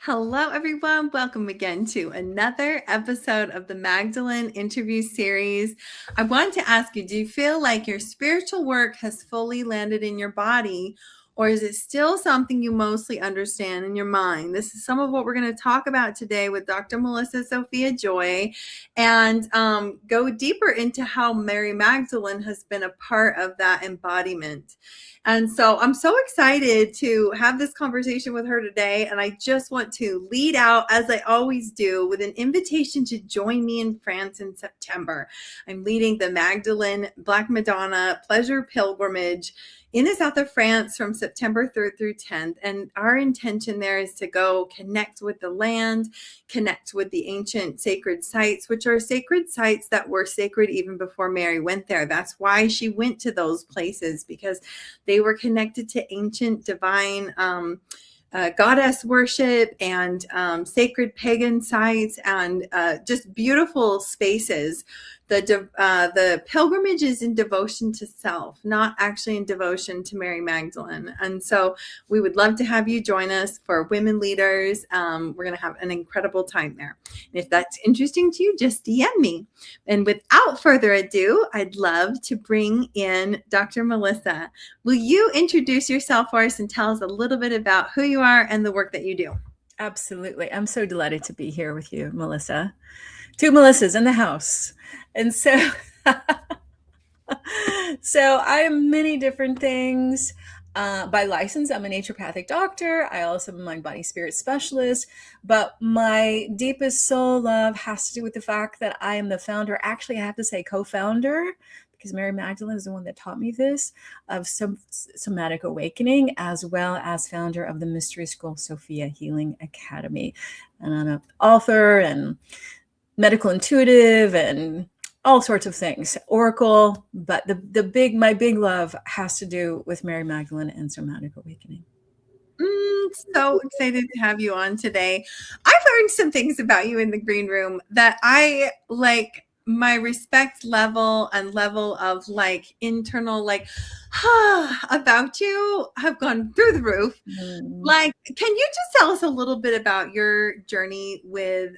Hello, everyone. Welcome again to another episode of the Magdalene Interview Series. I want to ask you, do you feel like your spiritual work has fully landed in your body, or is it still something you mostly understand in your mind? This is some of what we're going to talk about today with Dr. Melissa Sophia Joy, and go deeper into how Mary Magdalene has been a part of that embodiment. And so I'm so excited to have this conversation with her today. And I just want to lead out, as I always do, with an invitation to join me in France in September. I'm leading the Magdalene Black Madonna Pleasure Pilgrimage in the south of France from September 3rd through 10th. And our intention there is to go connect with the land, connect with the ancient sacred sites, which are sacred sites that were sacred even before Mary went there. That's why she went to those places, because they were connected to ancient divine goddess worship and sacred pagan sites and just beautiful spaces. The pilgrimage is in devotion to self, not actually in devotion to Mary Magdalene. And so we would love to have you join us for women leaders. We're going to have an incredible time there. And if that's interesting to you, just DM me. And without further ado, I'd love to bring in Dr. Melissa. Will you introduce yourself for us and tell us a little bit about who you are and the work that you do? Absolutely. I'm so delighted to be here with you, Melissa. Two Melissas in the house. And so, I am many different things. By license, I'm a naturopathic doctor. I also am a mind, body, spirit specialist. But my deepest soul love has to do with the fact that I am the founder. Actually, I have to say co-founder, because Mary Magdalene is the one that taught me this, of Somatic Awakening, as well as founder of the Mystery School Sophia Healing Academy. And I'm an author and medical intuitive and all sorts of things, Oracle. But my big love has to do with Mary Magdalene and Somatic Awakening. So excited to have you on today. I learned some things about you in the green room that I like. My respect level and level of internal about you have gone through the roof. Can you just tell us a little bit about your journey with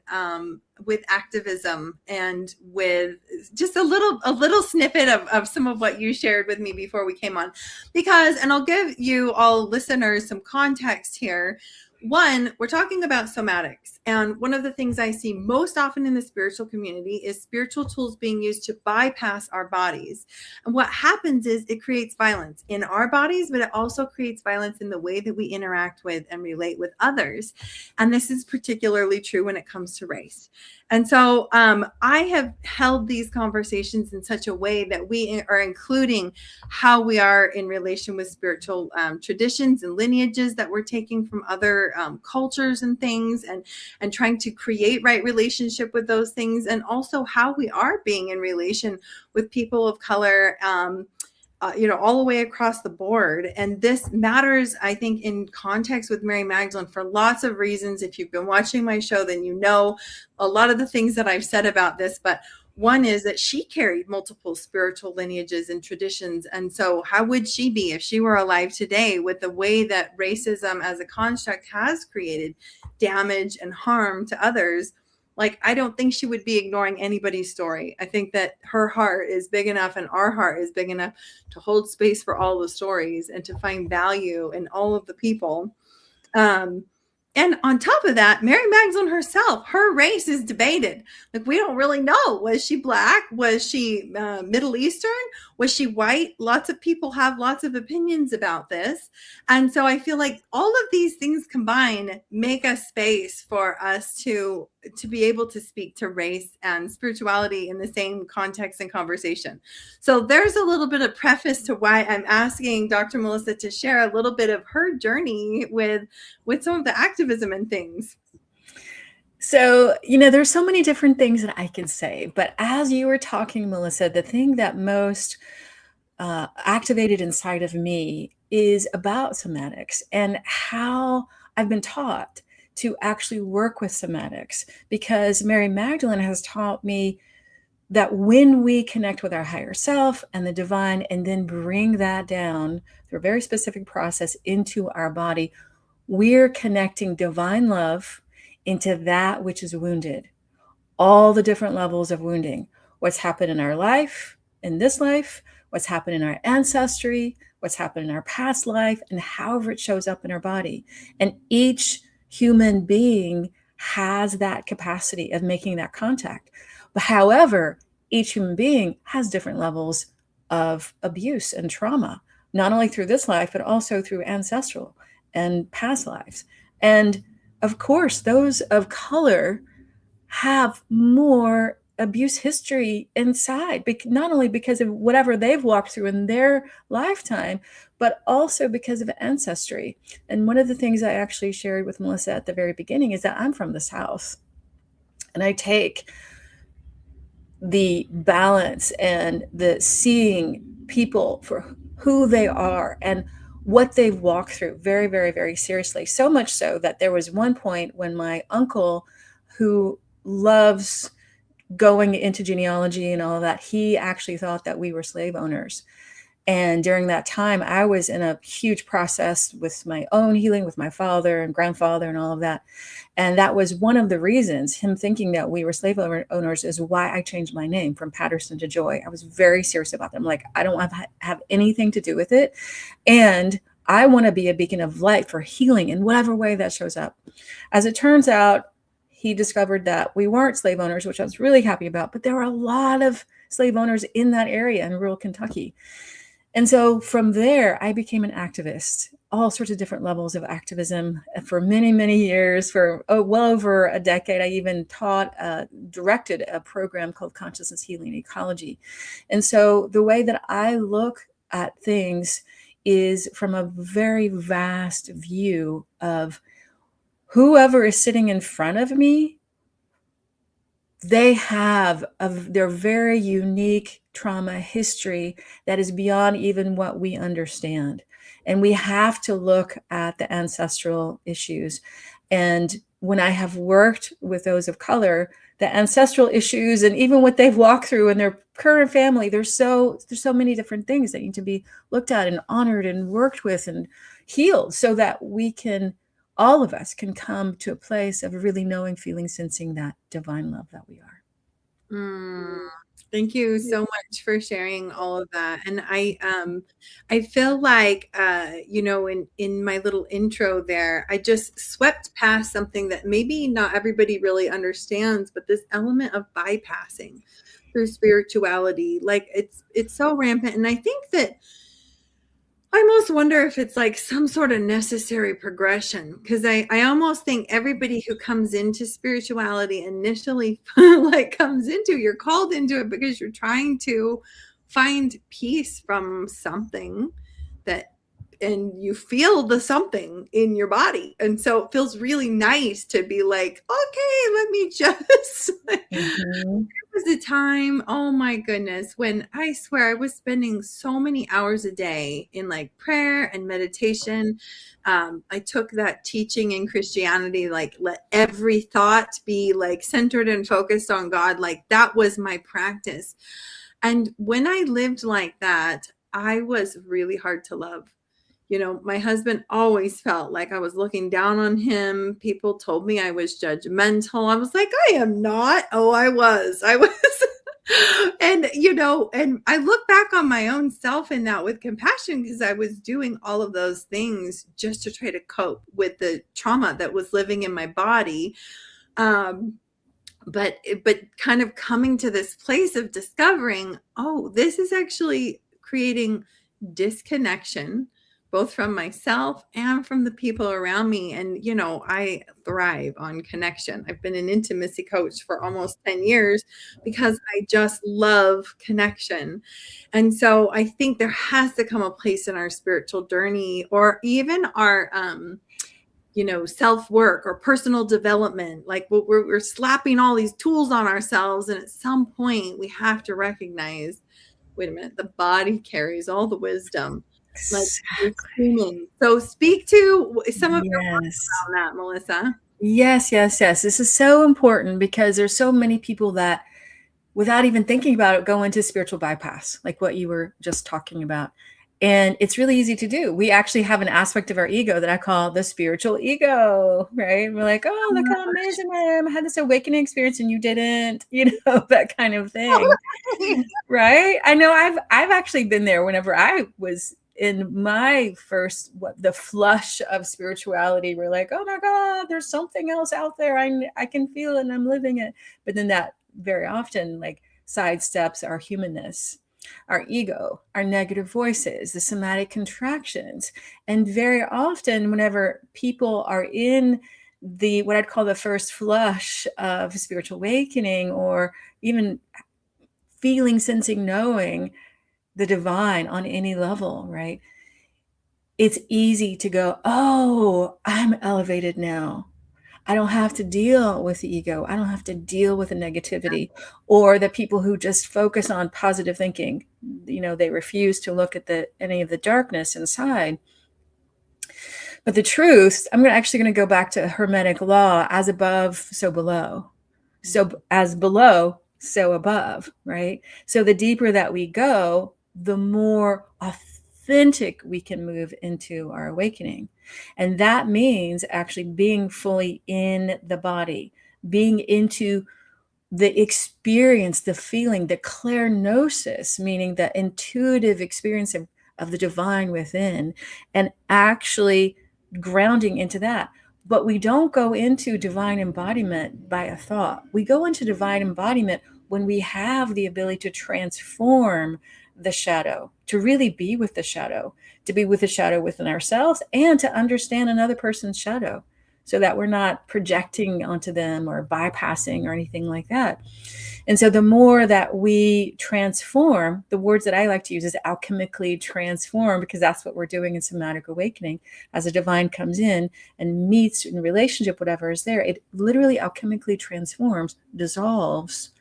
activism and with just a little snippet of some of what you shared with me before we came on? And I'll give you all listeners some context here. One, we're talking about somatics. And one of the things I see most often in the spiritual community is spiritual tools being used to bypass our bodies. And what happens is it creates violence in our bodies, but it also creates violence in the way that we interact with and relate with others. And this is particularly true when it comes to race. And so I have held these conversations in such a way that we are including how we are in relation with spiritual traditions and lineages that we're taking from other cultures and things, and trying to create right relationship with those things, and also how we are being in relation with people of color, all the way across the board. And this matters, I think, in context with Mary Magdalene for lots of reasons. If you've been watching my show, then you know a lot of the things that I've said about this. But one is that she carried multiple spiritual lineages and traditions. And so how would she be if she were alive today, with the way that racism as a construct has created damage and harm to others? I don't think she would be ignoring anybody's story. I think that her heart is big enough and our heart is big enough to hold space for all the stories and to find value in all of the people. And on top of that, Mary Magdalene herself, her race is debated. We don't really know. Was she Black? Was she Middle Eastern? Was she white? Lots of people have lots of opinions about this. And so I feel like all of these things combined make a space for us to be able to speak to race and spirituality in the same context and conversation. So there's a little bit of preface to why I'm asking Dr. Melissa to share a little bit of her journey with some of the activism and things. So, there's so many different things that I can say, but as you were talking, Melissa, the thing that most activated inside of me is about somatics and how I've been taught to actually work with somatics, because Mary Magdalene has taught me that when we connect with our higher self and the divine, and then bring that down through a very specific process into our body, we're connecting divine love into that which is wounded, all the different levels of wounding, what's happened in our life, in this life, what's happened in our ancestry, what's happened in our past life, and however it shows up in our body. And each human being has that capacity of making that contact. But however, each human being has different levels of abuse and trauma, not only through this life, but also through ancestral and past lives. And of course, those of color have more abuse history inside, not only because of whatever they've walked through in their lifetime, but also because of ancestry. And one of the things I actually shared with Melissa at the very beginning is that I'm from the South, and I take the balance and the seeing people for who they are and what they've walked through very, very, very seriously. So much so that there was one point when my uncle, who loves going into genealogy and all of that, he actually thought that we were slave owners. And during that time, I was in a huge process with my own healing with my father and grandfather and all of that. And that was one of the reasons, him thinking that we were slave owners, is why I changed my name from Patterson to Joy. I was very serious about them. Like, I don't have anything to do with it. And I want to be a beacon of light for healing in whatever way that shows up. As it turns out, he discovered that we weren't slave owners, which I was really happy about, but there were a lot of slave owners in that area in rural Kentucky. And so from there, I became an activist, all sorts of different levels of activism for many, many years, for well over a decade. I even directed a program called Consciousness Healing Ecology. And so the way that I look at things is from a very vast view of whoever is sitting in front of me. They have their very unique trauma history that is beyond even what we understand. And we have to look at the ancestral issues. And when I have worked with those of color, the ancestral issues and even what they've walked through in their current family, there's so many different things that need to be looked at and honored and worked with and healed so that we can, all of us can come to a place of really knowing, feeling, sensing that divine love that we are. Thank you so much for sharing all of that. And I feel like, in my little intro there, I just swept past something that maybe not everybody really understands, but this element of bypassing through spirituality, like it's so rampant. And I think that I almost wonder if it's like some sort of necessary progression, because I almost think everybody who comes into spirituality initially you're called into it because you're trying to find peace from something and you feel the something in your body. And so it feels really nice to be like, okay, let me just there was a time, oh my goodness, when I swear I was spending so many hours a day in like prayer and meditation. I took that teaching in Christianity, like let every thought be like centered and focused on God. Like that was my practice. And when I lived like that, I was really hard to love. My husband always felt like I was looking down on him. People told me I was judgmental. I was like, I am not. Oh, I was. And, and I look back on my own self in that with compassion, because I was doing all of those things just to try to cope with the trauma that was living in my body. But kind of coming to this place of discovering, oh, this is actually creating disconnection, both from myself and from the people around me. And, I thrive on connection. I've been an intimacy coach for almost 10 years because I just love connection. And so I think there has to come a place in our spiritual journey, or even our, self-work or personal development. Like we're slapping all these tools on ourselves. And at some point we have to recognize, wait a minute, the body carries all the wisdom. Like you're human. So speak to some of your thoughts around that, Melissa. Yes. This is so important because there's so many people that, without even thinking about it, go into spiritual bypass, like what you were just talking about. And it's really easy to do. We actually have an aspect of our ego that I call the spiritual ego, right? We're like, oh, look how amazing I am. I had this awakening experience and you didn't, that kind of thing. Right? I know I've actually been there whenever I was in my first the flush of spirituality. We're like, oh my God, there's something else out there. I can feel it and I'm living it. But then that very often like sidesteps our humanness, our ego, our negative voices, the somatic contractions. And very often, whenever people are in the what I'd call the first flush of spiritual awakening, or even feeling, sensing, knowing the divine on any level, right? It's easy to go, oh, I'm elevated now. I don't have to deal with the ego. I don't have to deal with the negativity, or the people who just focus on positive thinking. They refuse to look at any of the darkness inside. But the truth, I'm actually going to go back to Hermetic law: as above, so below. So as below, so above, right? So the deeper that we go, the more authentic we can move into our awakening. And that means actually being fully in the body, being into the experience, the feeling, the clairgnosis, meaning the intuitive experience of the divine within, and actually grounding into that. But we don't go into divine embodiment by a thought. We go into divine embodiment when we have the ability to transform the shadow, to really be with the shadow, to be with the shadow within ourselves, and to understand another person's shadow, so that we're not projecting onto them or bypassing or anything like that. And so the more that we transform, the words that I like to use is alchemically transform, because that's what we're doing in somatic awakening. As a divine comes in and meets in relationship, whatever is there, it literally alchemically transforms, dissolves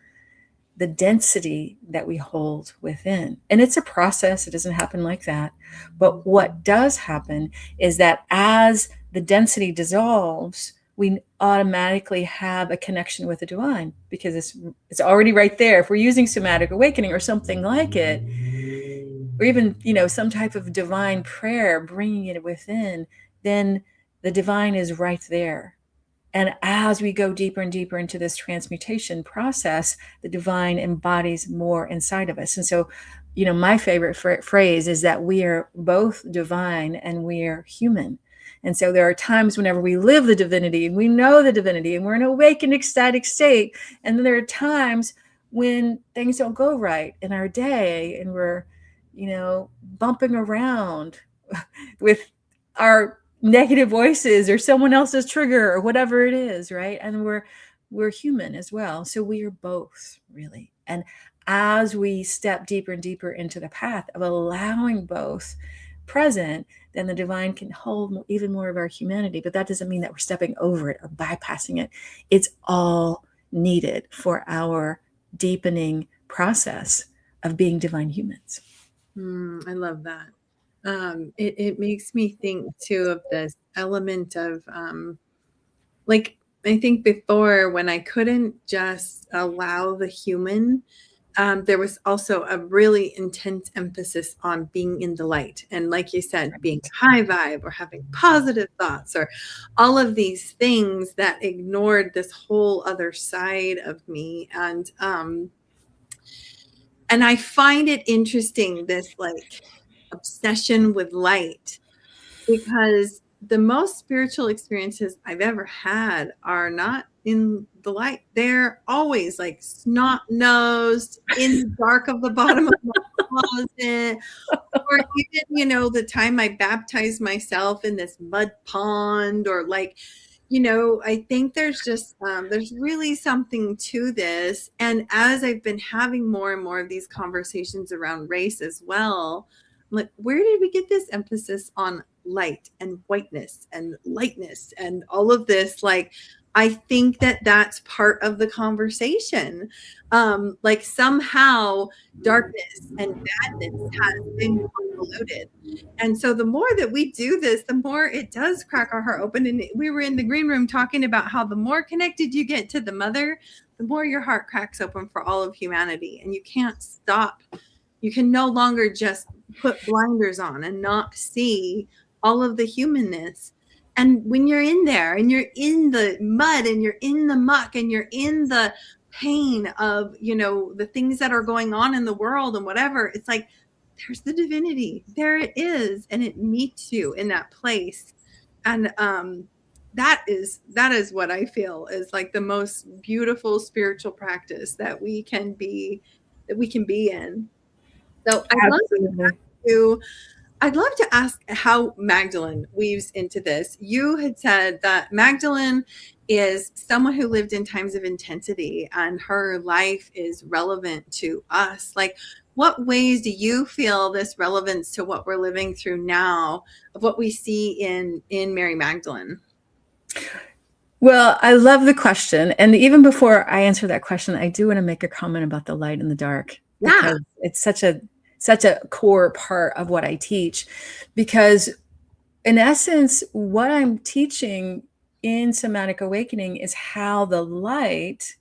the density that we hold within. And it's a process. It doesn't happen like that. But what does happen is that as the density dissolves, we automatically have a connection with the divine, because it's already right there. If we're using somatic awakening or something like it, or even some type of divine prayer, bringing it within, then the divine is right there. And as we go deeper and deeper into this transmutation process, the divine embodies more inside of us. And so, my favorite phrase is that we are both divine and we are human. And so there are times whenever we live the divinity and we know the divinity and we're in an awakened, ecstatic state. And then there are times when things don't go right in our day and we're, bumping around with our negative voices or someone else's trigger or whatever it is, right? And we're human as well. So we are both, really. And as we step deeper and deeper into the path of allowing both present, then the divine can hold even more of our humanity. But that doesn't mean that we're stepping over it or bypassing it. It's all needed for our deepening process of being divine humans. I love that. It makes me think too of this element of like, I think before, when I couldn't just allow the human, there was also a really intense emphasis on being in the light. And like you said, being high vibe or having positive thoughts or all of these things that ignored this whole other side of me. And I find it interesting, this like obsession with light, because the most spiritual experiences I've ever had are not in the light. They're always like snot-nosed in the dark of the bottom of my closet, or even, the time I baptized myself in this mud pond, or like, I think there's just, there's really something to this. And as I've been having more and more of these conversations around race as well, I'm like, where did we get this emphasis on light and whiteness and lightness and all of this? Like, I think that that's part of the conversation. Like somehow darkness and badness has been convoluted. And so the more that we do this, the more it does crack our heart open. And we were in the green room talking about how the more connected you get to the mother, the more your heart cracks open for all of humanity. And you can't stop. You can no longer just put blinders on and not see all of the humanness. And when you're in there and you're in the mud and you're in the muck and you're in the pain of, the things that are going on in the world and whatever, it's like, there's the divinity. There it is. And it meets you in that place. And that is what I feel is like the most beautiful spiritual practice that we can be in. So Absolutely. I'd love to ask how Magdalene weaves into this. You had said that Magdalene is someone who lived in times of intensity and her life is relevant to us. Like, what ways do you feel this relevance to what we're living through now of what we see in Mary Magdalene? Well, I love the question. And even before I answer that question, I do want to make a comment about the light and the dark, Yeah. because it's such a core part of what I teach. Because in essence, what I'm teaching in Somatic Awakening is how the light,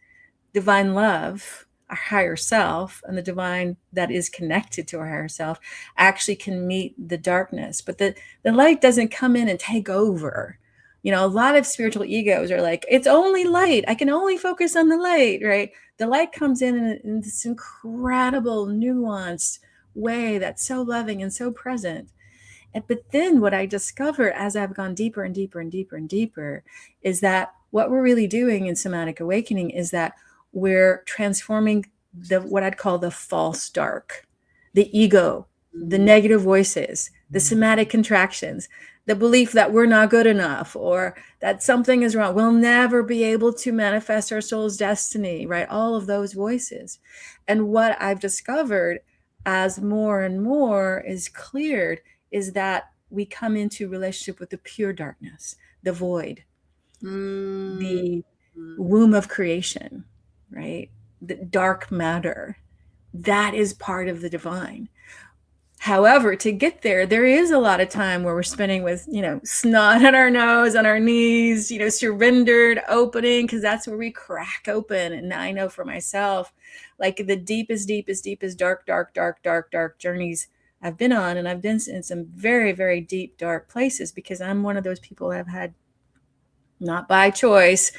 divine love, our higher self, and the divine that is connected to our higher self actually can meet the darkness. But the light doesn't come in and take over. A lot of spiritual egos are like, it's only light. I can only focus on the light, right? The light comes in this incredible, nuanced way that's so loving and so present. But then what I discover as I've gone deeper and deeper and deeper and deeper is that what we're really doing in Somatic Awakening is that we're transforming what I'd call the false dark, the ego, the negative voices, the somatic contractions, the belief that we're not good enough or that something is wrong. We'll never be able to manifest our soul's destiny, right? All of those voices. And what I've discovered as more and more is cleared is that we come into relationship with the pure darkness, the void, the womb of creation, right? The dark matter. That is part of the divine. However, to get there, there is a lot of time where we're spending with, snot on our nose, on our knees, surrendered, opening, because that's where we crack open. And I know for myself, like the deepest, deepest, deepest, dark, dark, dark, dark, dark journeys I've been on. And I've been in some very, very deep, dark places because I'm one of those people that have had, not by choice,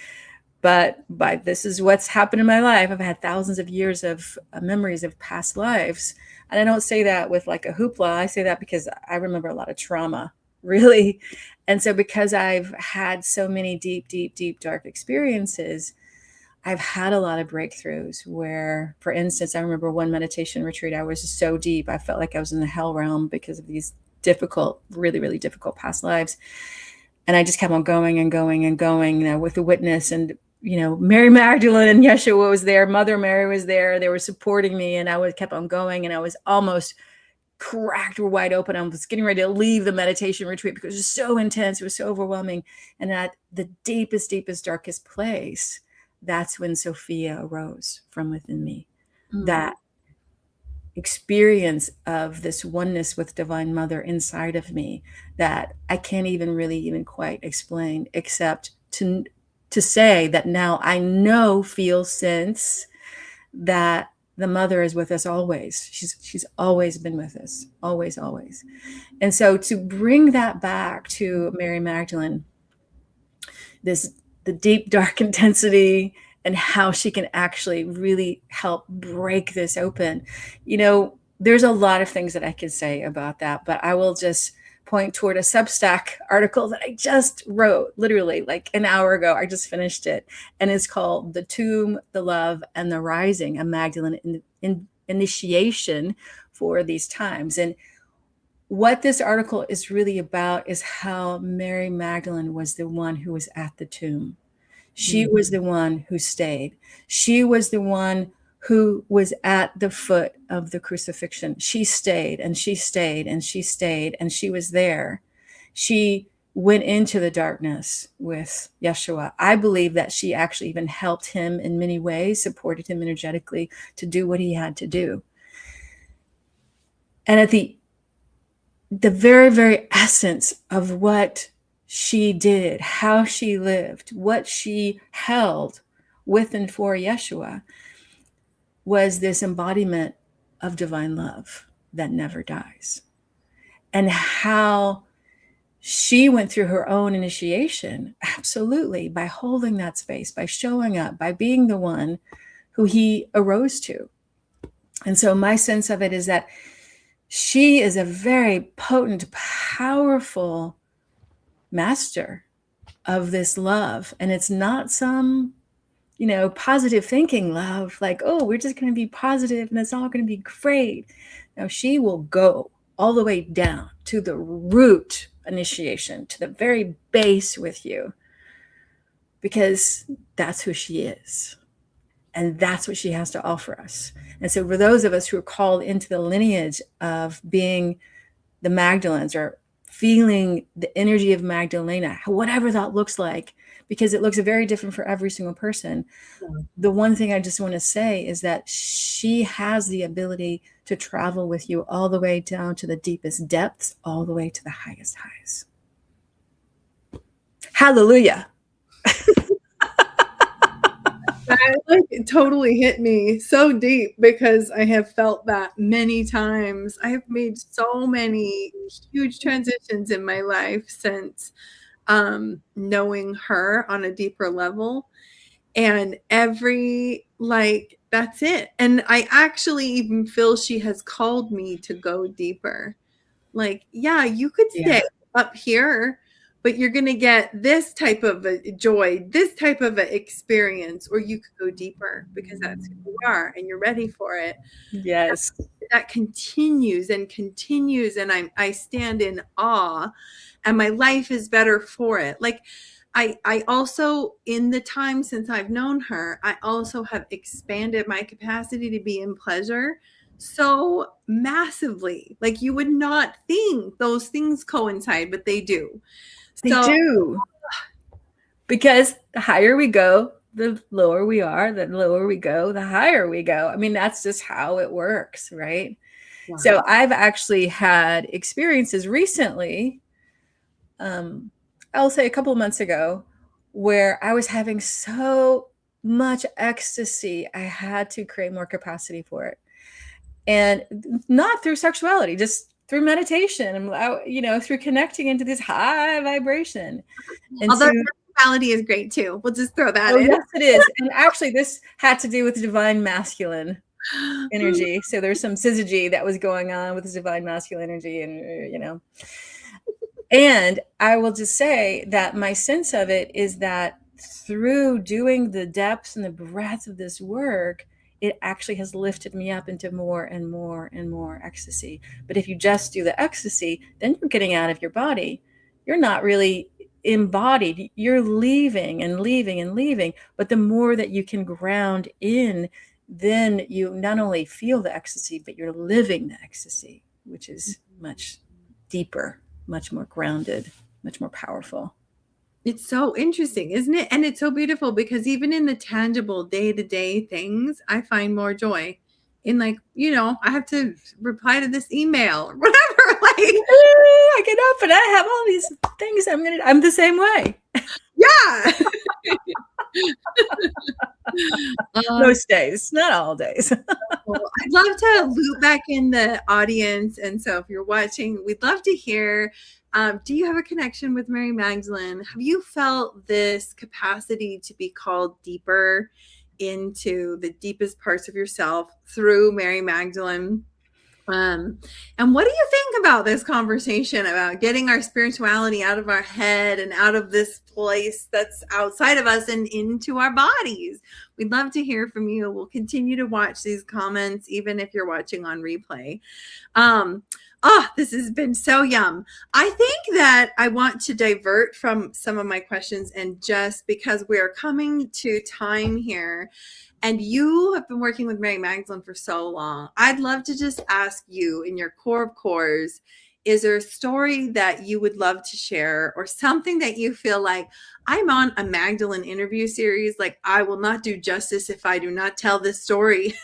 but this is what's happened in my life. I've had thousands of years of memories of past lives. And I don't say that with like a hoopla. I say that because I remember a lot of trauma, really. And so because I've had so many deep, deep, deep, dark experiences, I've had a lot of breakthroughs where, for instance, I remember one meditation retreat, I was so deep, I felt like I was in the hell realm because of these difficult, really, really difficult past lives. And I just kept on going and going and going, with the witness. And Mary Magdalene and Yeshua was there. Mother Mary was there. They were supporting me, and I kept on going. And I was almost cracked wide open. I was getting ready to leave the meditation retreat because it was so intense. It was so overwhelming. And at the deepest, deepest, darkest place, that's when Sophia arose from within me. That experience of this oneness with Divine Mother inside of me that I can't even quite explain, except to say that now I know, feel, sense that the Mother is with us always. She's always been with us, always, always. And so to bring that back to Mary Magdalene, the deep, dark intensity and how she can actually really help break this open. There's a lot of things that I could say about that, but I will just point toward a Substack article that I just wrote literally like an hour ago. I just finished it. And it's called The Tomb, the Love, and the Rising, a Magdalene initiation for these times. And what this article is really about is how Mary Magdalene was the one who was at the tomb. She was the one who stayed. She was the one who was at the foot of the crucifixion. She stayed and she stayed and she stayed and she was there. She went into the darkness with Yeshua. I believe that she actually even helped him in many ways, supported him energetically to do what he had to do. And at the very, very essence of what she did, how she lived, what she held with and for Yeshua was this embodiment of divine love that never dies. and how she went through her own initiation, absolutely, by holding that space, by showing up, by being the one who he arose to. And so my sense of it is that she is a very potent, powerful master of this love. And it's not some, positive thinking love, like, oh, we're just going to be positive and it's all going to be great. Now, she will go all the way down to the root initiation, to the very base with you, because that's who she is. And that's what she has to offer us. And so for those of us who are called into the lineage of being the Magdalens or feeling the energy of Magdalena, whatever that looks like, because it looks very different for every single person. The one thing I just want to say is that she has the ability to travel with you all the way down to the deepest depths, all the way to the highest highs. Hallelujah. It totally hit me so deep because I have felt that many times. I have made so many huge transitions in my life since knowing her on a deeper level. And that's it. And I actually even feel she has called me to go deeper. Like, yeah, you could stay up here, but you're going to get this type of a joy, this type of a experience, or you could go deeper because that's who you are and you're ready for it. Yes. That continues and continues. And I stand in awe, and my life is better for it. Like, I also, in the time since I've known her, I also have expanded my capacity to be in pleasure so massively. Like, you would not think those things coincide, but they do. They do. Because the higher we go, the lower we are, the lower we go, the higher we go. I mean, that's just how it works, right? Wow. So I've actually had experiences recently, I'll say a couple of months ago, where I was having so much ecstasy, I had to create more capacity for it. And not through sexuality, just through meditation, through connecting into this high vibration. And although sexuality is great too. We'll just throw that in. Yes, it is. And actually, this had to do with divine masculine energy. So there's some syzygy that was going on with the divine masculine energy, and and I will just say that my sense of it is that through doing the depths and the breadth of this work, it actually has lifted me up into more and more and more ecstasy. But if you just do the ecstasy, then you're getting out of your body. You're not really embodied. You're leaving and leaving and leaving. But the more that you can ground in, then you not only feel the ecstasy, but you're living the ecstasy, which is much deeper, much more grounded, much more powerful. It's so interesting, isn't it? And it's so beautiful because even in the tangible day-to-day things, I find more joy in, like, I have to reply to this email or whatever. Like, I get up and I have all these things I'm the same way. Yeah. Most days, not all days. I'd love to loop back in the audience. And so if you're watching, we'd love to hear, do you have a connection with Mary Magdalene? Have you felt this capacity to be called deeper into the deepest parts of yourself through Mary Magdalene? And what do you think about this conversation about getting our spirituality out of our head and out of this place that's outside of us and into our bodies? We'd love to hear from you. We'll continue to watch these comments, even if you're watching on replay. This has been so yum. I think that I want to divert from some of my questions, and just because we are coming to time here, and you have been working with Mary Magdalene for so long, I'd love to just ask you, in your core of cores, is there a story that you would love to share, or something that you feel like, I'm on a Magdalene interview series, like, I will not do justice if I do not tell this story?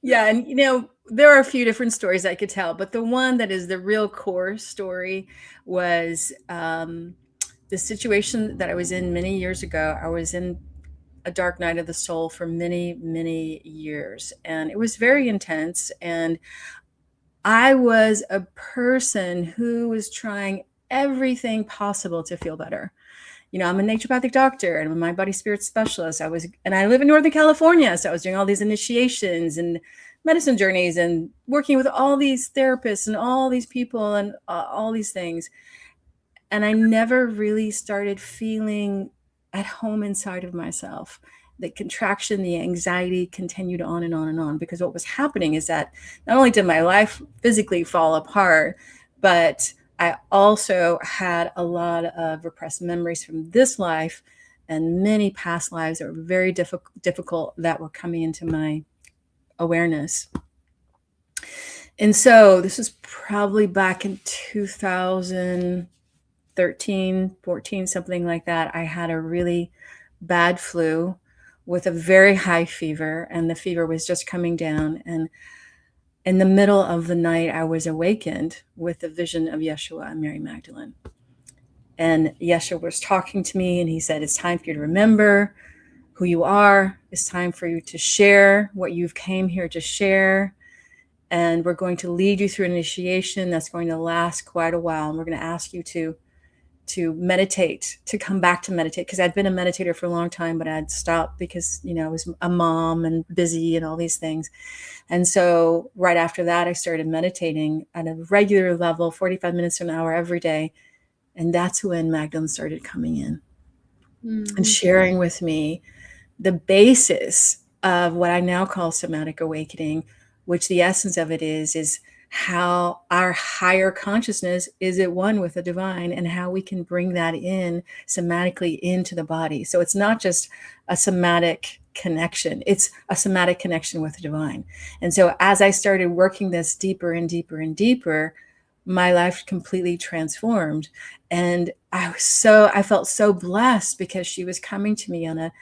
Yeah. And, there are a few different stories I could tell, but the one that is the real core story was the situation that I was in many years ago. I was in a dark night of the soul for many, many years, and it was very intense. And I was a person who was trying everything possible to feel better. You know, I'm a naturopathic doctor and I'm a mind body spirit specialist. And I live in Northern California. So I was doing all these initiations and medicine journeys and working with all these therapists and all these people and all these things. And I never really started feeling at home inside of myself. The contraction, the anxiety continued on and on and on, because what was happening is that not only did my life physically fall apart, but I also had a lot of repressed memories from this life and many past lives that were very difficult that were coming into my awareness. And so this was probably back in 2013, 14, something like that. I had a really bad flu with a very high fever, and the fever was just coming down. And in the middle of the night, I was awakened with a vision of Yeshua and Mary Magdalene. And Yeshua was talking to me, and he said, it's time for you to remember who you are. It's time for you to share what you've came here to share. And we're going to lead you through an initiation that's going to last quite a while. And we're going to ask you to meditate, to come back to meditate, because I'd been a meditator for a long time, but I'd stopped because, you know, I was a mom and busy and all these things. And so right after that, I started meditating at a regular level, 45 minutes to an hour every day. And that's when Magdalene started coming in and sharing with me the basis of what I now call somatic awakening, which the essence of it is how our higher consciousness is at one with the divine, and how we can bring that in somatically into the body. So it's not just a somatic connection, it's a somatic connection with the divine. And so as I started working this deeper and deeper and deeper, my life completely transformed. And I felt so blessed, because she was coming to me on a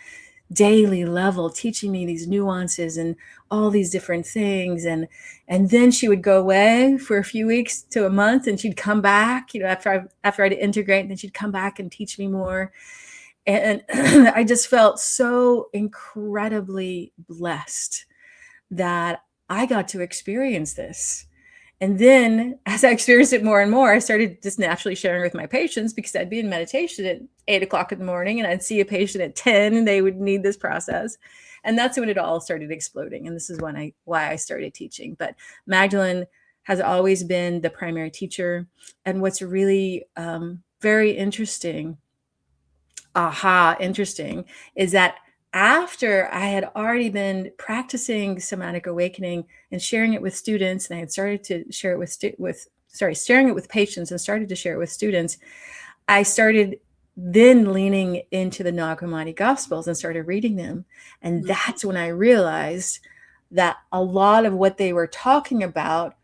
daily level, teaching me these nuances and all these different things. And then she would go away for a few weeks to a month, and she'd come back, you know, after I'd integrate, and then she'd come back and teach me more. And I just felt so incredibly blessed that I got to experience this. And then as I experienced it more and more, I started just naturally sharing with my patients, because I'd be in meditation at 8:00 in the morning, and I'd see a patient at 10, and they would need this process. And that's when it all started exploding. And this is why I started teaching. But Magdalene has always been the primary teacher. And what's really very interesting, is that after I had already been practicing somatic awakening and sharing it with students, and I had started to share it sharing it with patients and started to share it with students, I started then leaning into the Nag Hammadi Gospels and started reading them. And that's when I realized that a lot of what they were talking about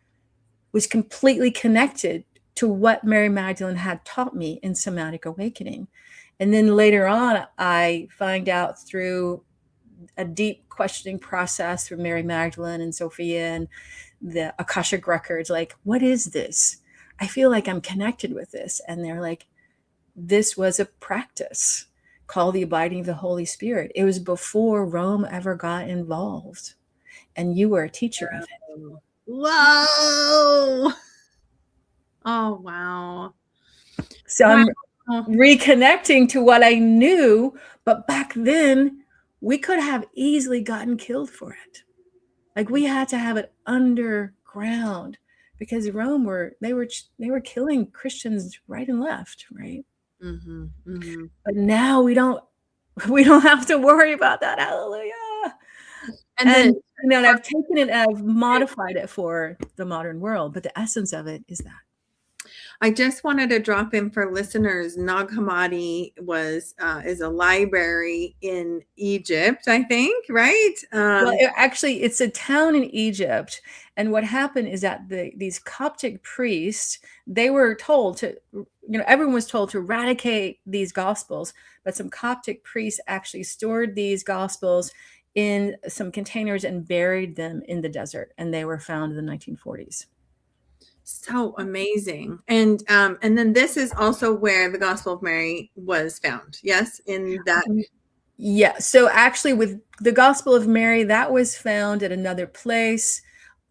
was completely connected to what Mary Magdalene had taught me in somatic awakening. And then later on, I find out through a deep questioning process through Mary Magdalene and Sophia and the Akashic records, like, what is this? I feel like I'm connected with this. And they're like, this was a practice called the abiding of the Holy Spirit. It was before Rome ever got involved. And you were a teacher of it. Whoa. Oh, wow. So I'm reconnecting to what I knew, but back then we could have easily gotten killed for it. Like, we had to have it underground, because Rome they were killing Christians right and left, right? But now we don't have to worry about that. Hallelujah. And you know, I've taken it and I've modified it for the modern world, but the essence of it is that. I just wanted to drop in for listeners. Nag Hammadi is a library in Egypt, I think, right? Well, actually, it's a town in Egypt. And what happened is that these Coptic priests, they were told to, you know, everyone was told to eradicate these gospels, but some Coptic priests actually stored these gospels in some containers and buried them in the desert. And they were found in the 1940s. So amazing. And then this is also where the Gospel of Mary was found. Yes, in that. Yeah. So actually, with the Gospel of Mary, that was found at another place.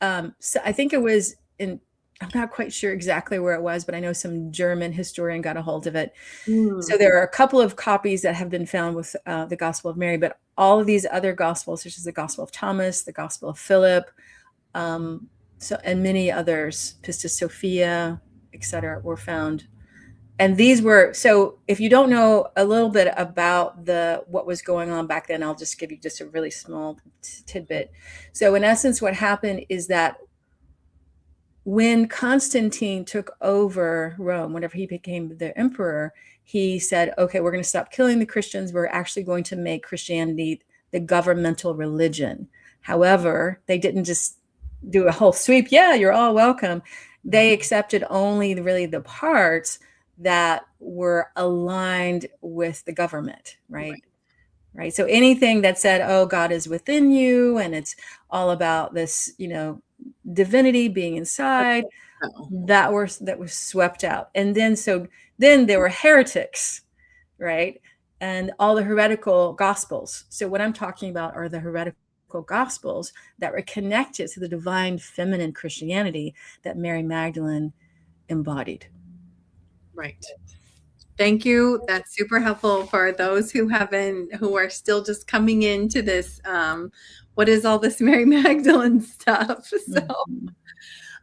So I think it was in, I'm not quite sure exactly where it was, but I know some German historian got a hold of it. So there are a couple of copies that have been found with the Gospel of Mary, but all of these other Gospels, such as the Gospel of Thomas, the Gospel of Philip, and many others, Pistis Sophia, etc., were found. And these were, so if you don't know a little bit about what was going on back then, I'll just give you just a really small tidbit. So in essence, what happened is that when Constantine took over Rome, whenever he became the emperor, he said, okay, we're going to stop killing the Christians. We're actually going to make Christianity the governmental religion. However, they didn't just do a whole sweep. Yeah, you're all welcome. They accepted only really the parts that were aligned with the government, right? Right. So anything that said, oh, God is within you, and it's all about this, divinity being inside, that was swept out. And then there were heretics, right? And all the heretical gospels. So what I'm talking about are the heretical gospels that were connected to the divine feminine Christianity that Mary Magdalene embodied. Right. Thank you. That's super helpful for those who are still just coming into this. What is all this Mary Magdalene stuff? So,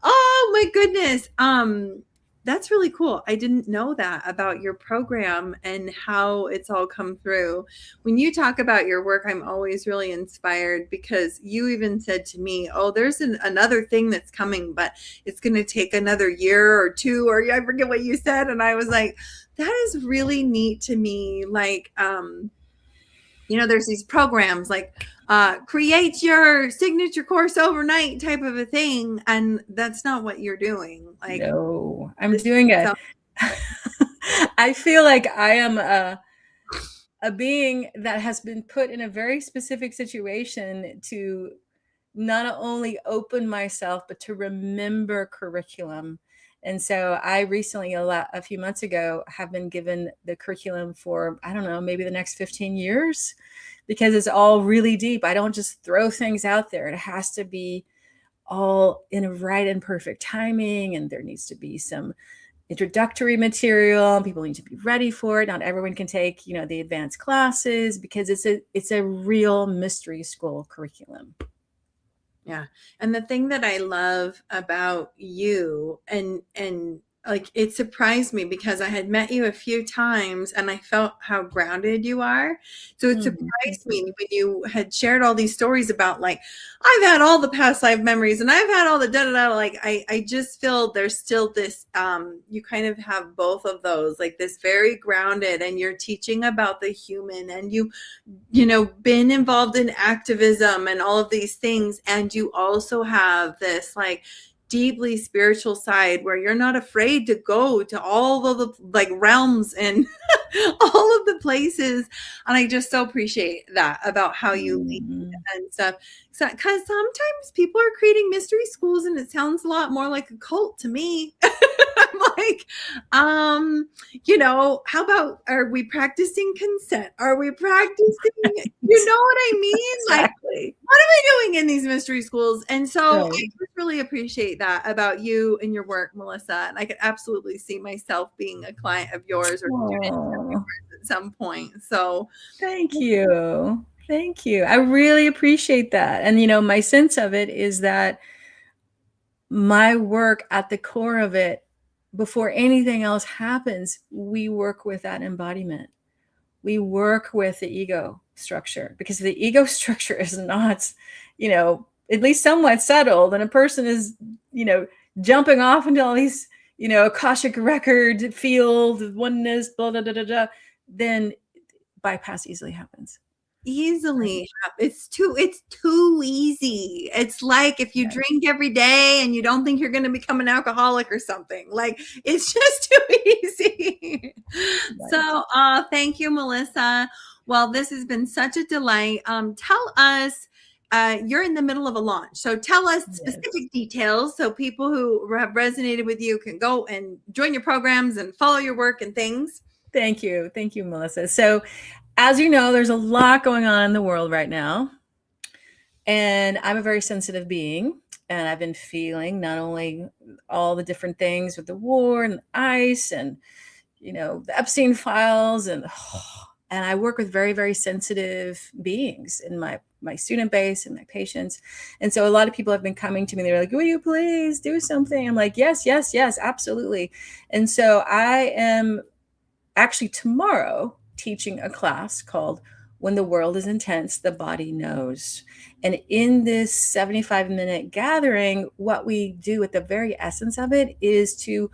oh my goodness. That's really cool. I didn't know that about your program and how it's all come through. When you talk about your work, I'm always really inspired because you even said to me, oh, there's another thing that's coming, but it's going to take another year or two, or I forget what you said. And I was like, that is really neat to me. Like, there's these programs like create your signature course overnight type of a thing. And that's not what you're doing. Like, no, I'm doing it. I feel like I am a being that has been put in a very specific situation to not only open myself, but to remember curriculum. And so I recently, a few months ago, have been given the curriculum for, I don't know, maybe the next 15 years, because it's all really deep. I don't just throw things out there. It has to be all in a right and perfect timing. And there needs to be some introductory material. People need to be ready for it. Not everyone can take, the advanced classes, because it's a real mystery school curriculum. Yeah. And the thing that I love about you and like it surprised me because I had met you a few times and I felt how grounded you are. So it surprised me when you had shared all these stories about like, I've had all the past life memories and I've had all the da-da-da. Like I just feel there's still this, you kind of have both of those, like this very grounded, and you're teaching about the human, and been involved in activism and all of these things. And you also have this like deeply spiritual side where you're not afraid to go to all of the like realms and all of the places. And I just so appreciate that about how you lead and stuff. Because sometimes people are creating mystery schools and it sounds a lot more like a cult to me. I'm like, how about, are we practicing consent? Are we practicing, you know what I mean? Exactly. Like, what are we doing in these mystery schools? And so I just really appreciate that about you and your work, Melissa. And I could absolutely see myself being a client of yours or student of yours at some point. So thank you. Thank you. I really appreciate that. And, my sense of it is that my work, at the core of it, before anything else happens, we work with that embodiment. We work with the ego structure, because if the ego structure is not, at least somewhat settled, and a person is, jumping off into all these, Akashic record field, oneness, blah, blah, blah, blah, blah, then bypass easily happens. Easily. It's too easy. It's like if you drink every day and you don't think you're going to become an alcoholic or something. Like, it's just too easy. So thank you, Melissa. Well, this has been such a delight. Tell us, you're in the middle of a launch, so tell us specific details so people who have resonated with you can go and join your programs and follow your work and things. Thank you, Melissa. So, as you know, there's a lot going on in the world right now, and I'm a very sensitive being. And I've been feeling not only all the different things with the war and ice and, the Epstein files, and I work with very, very sensitive beings in my student base and my patients. And so a lot of people have been coming to me. They're like, will you please do something? I'm like, yes, yes, yes, absolutely. And so I am actually tomorrow teaching a class called When the World is Intense, the Body Knows. And in this 75-minute gathering, what we do at the very essence of it is to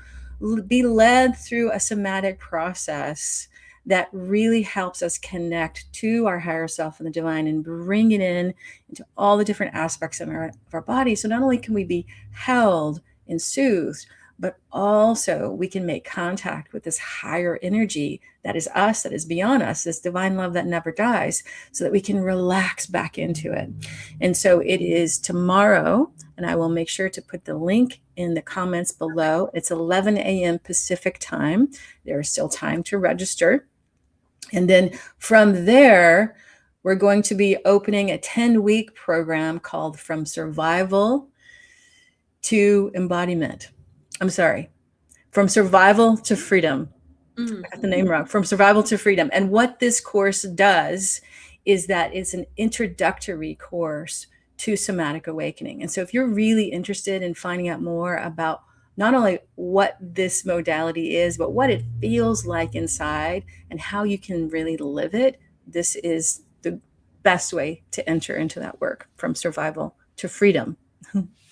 be led through a somatic process that really helps us connect to our higher self and the divine and bring it in into all the different aspects of our body. So not only can we be held and soothed, but also we can make contact with this higher energy that is us, that is beyond us, this divine love that never dies, so that we can relax back into it. And so it is tomorrow, and I will make sure to put the link in the comments below. It's 11 a.m. Pacific time. There is still time to register. And then from there, we're going to be opening a 10-week program called From Survival to Embodiment. I'm sorry, From Survival to Freedom. I got the name wrong. From Survival to Freedom. And what this course does is that it's an introductory course to Somatic Awakening. And so if you're really interested in finding out more about not only what this modality is, but what it feels like inside and how you can really live it, this is the best way to enter into that work, From Survival to Freedom.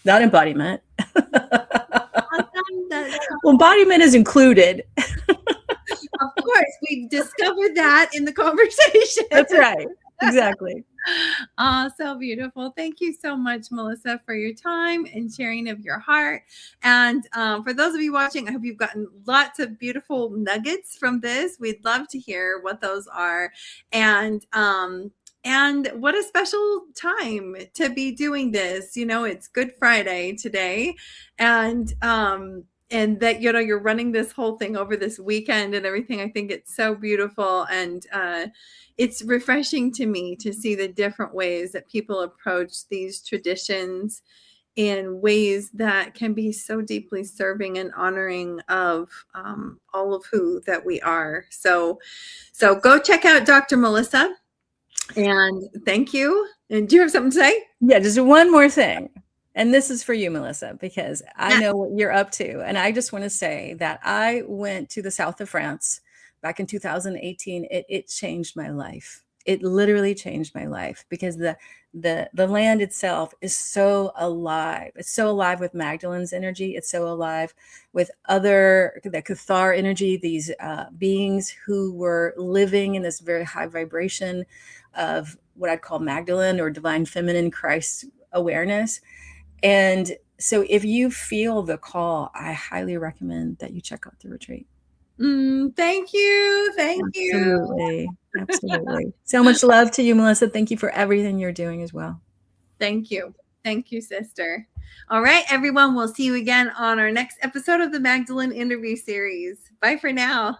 Not embodiment. Well, embodiment is included. Of course, we've discovered that in the conversation. That's right. Exactly. Oh, so beautiful. Thank you so much, Melissa, for your time and sharing of your heart. And for those of you watching, I hope you've gotten lots of beautiful nuggets from this. We'd love to hear what those are. And what a special time to be doing this. It's Good Friday today. And that, you're running this whole thing over this weekend and everything. I think it's so beautiful. And it's refreshing to me to see the different ways that people approach these traditions in ways that can be so deeply serving and honoring of all of who that we are. So go check out Dr. Melissa. And thank you. And do you have something to say? Yeah, just one more thing. And this is for you, Melissa, because I know what you're up to. And I just want to say that I went to the south of France back in 2018. It changed my life. It literally changed my life because the land itself is so alive. It's so alive with Magdalene's energy. It's so alive with the Cathar energy, these beings who were living in this very high vibration of what I'd call Magdalene or divine feminine Christ awareness. And so if you feel the call, I highly recommend that you check out the retreat. Thank you. Absolutely. Absolutely. So much love to you, Melissa. Thank you for everything you're doing as well. Thank you. Thank you, sister. All right, everyone. We'll see you again on our next episode of the Magdalene Interview Series. Bye for now.